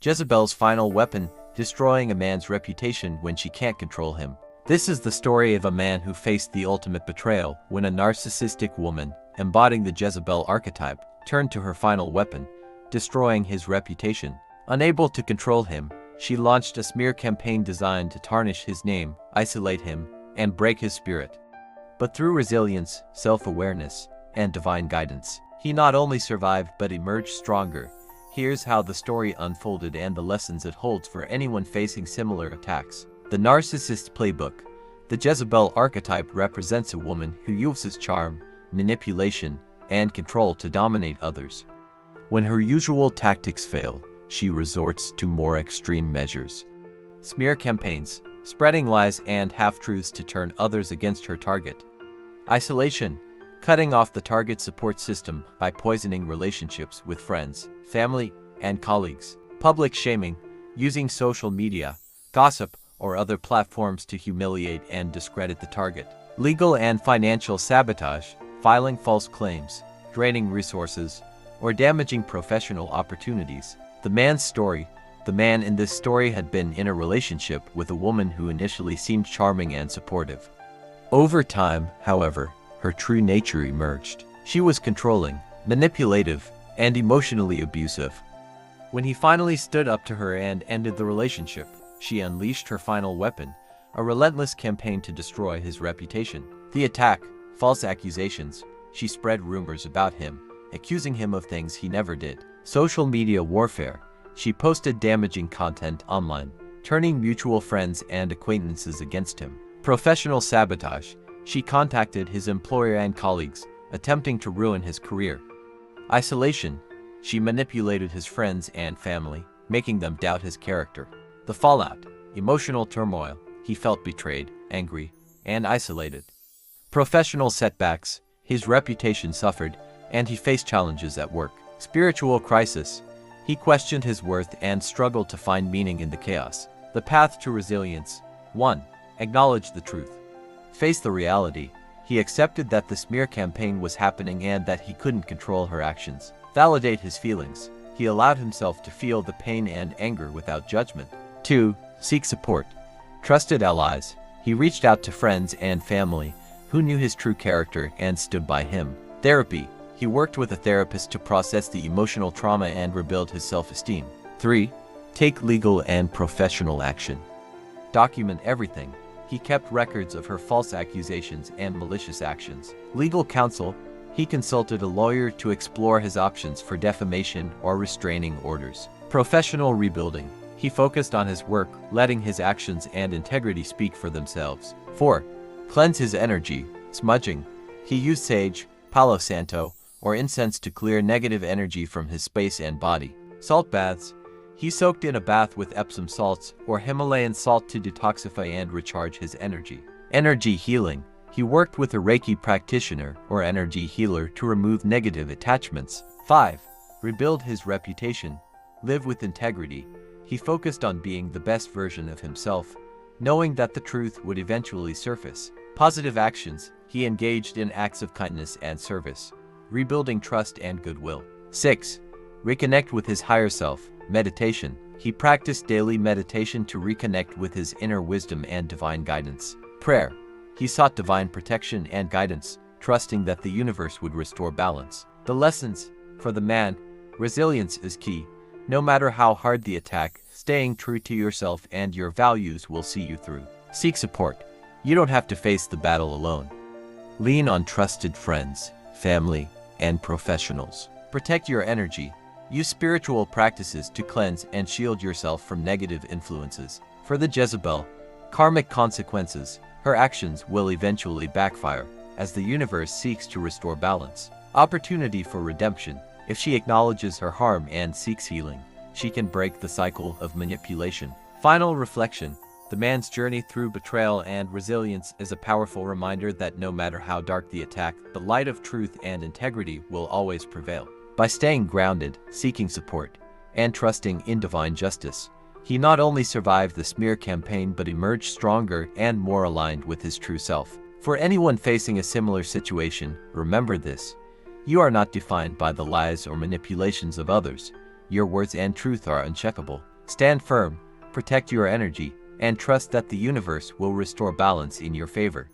Jezebel's final weapon, destroying a man's reputation when she can't control him. This is the story of a man who faced the ultimate betrayal when a narcissistic woman, embodying the Jezebel archetype, turned to her final weapon, destroying his reputation. Unable to control him, she launched a smear campaign designed to tarnish his name, isolate him, and break his spirit. But through resilience, self-awareness, and divine guidance, he not only survived but emerged stronger. Here's how the story unfolded and the lessons it holds for anyone facing similar attacks. The Narcissist Playbook. The Jezebel archetype represents a woman who uses charm, manipulation, and control to dominate others. When her usual tactics fail, she resorts to more extreme measures. Smear campaigns, spreading lies and half-truths to turn others against her target. Isolation, cutting off the target's support system by poisoning relationships with friends, family, and colleagues. Public shaming, using social media, gossip, or other platforms to humiliate and discredit the target. Legal and financial sabotage, filing false claims, draining resources, or damaging professional opportunities. The man's story. The man in this story had been in a relationship with a woman who initially seemed charming and supportive. Over time, however, her true nature emerged. She was controlling, manipulative, and emotionally abusive. When he finally stood up to her and ended the relationship, she unleashed her final weapon, a relentless campaign to destroy his reputation. The attack, false accusations. She spread rumors about him, accusing him of things he never did. Social media warfare. She posted damaging content online, turning mutual friends and acquaintances against him. Professional sabotage. She contacted his employer and colleagues, attempting to ruin his career. Isolation. She manipulated his friends and family, making them doubt his character. The fallout. Emotional turmoil. He felt betrayed, angry, and isolated. Professional setbacks. His reputation suffered, and he faced challenges at work. Spiritual crisis. He questioned his worth and struggled to find meaning in the chaos. The path to resilience. 1. Acknowledge the truth. Face the reality. He accepted that the smear campaign was happening and that he couldn't control her actions. Validate his feelings. He allowed himself to feel the pain and anger without judgment. 2. Seek support. Trusted allies. He reached out to friends and family who knew his true character and stood by him. Therapy. He worked with a therapist to process the emotional trauma and rebuild his self-esteem. 3. Take legal and professional action. Document everything. He kept records of her false accusations and malicious actions. Legal counsel. He consulted a lawyer to explore his options for defamation or restraining orders. Professional rebuilding. He focused on his work, letting his actions and integrity speak for themselves. 4. Cleanse his energy. Smudging. He used sage, Palo Santo, or incense to clear negative energy from his space and body. Salt baths. He soaked in a bath with Epsom salts or Himalayan salt to detoxify and recharge his energy. Energy healing. He worked with a Reiki practitioner or energy healer to remove negative attachments. 5. Rebuild his reputation. Live with integrity. He focused on being the best version of himself, knowing that the truth would eventually surface. Positive actions. He engaged in acts of kindness and service, rebuilding trust and goodwill. 6. Reconnect with his higher self. Meditation. He practiced daily meditation to reconnect with his inner wisdom and divine guidance. Prayer. He sought divine protection and guidance, trusting that the universe would restore balance. The lessons. For the man, resilience is key. No matter how hard the attack, staying true to yourself and your values will see you through. Seek support. You don't have to face the battle alone. Lean on trusted friends, family, and professionals. Protect your energy. Use spiritual practices to cleanse and shield yourself from negative influences. For the Jezebel, karmic consequences. Her actions will eventually backfire as the universe seeks to restore balance. Opportunity for redemption. If she acknowledges her harm and seeks healing, she can break the cycle of manipulation. Final reflection. The man's journey through betrayal and resilience is a powerful reminder that no matter how dark the attack, the light of truth and integrity will always prevail. By staying grounded, seeking support, and trusting in divine justice, he not only survived the smear campaign but emerged stronger and more aligned with his true self. For anyone facing a similar situation, remember this. You are not defined by the lies or manipulations of others. Your words and truth are uncheckable. Stand firm, protect your energy, and trust that the universe will restore balance in your favor.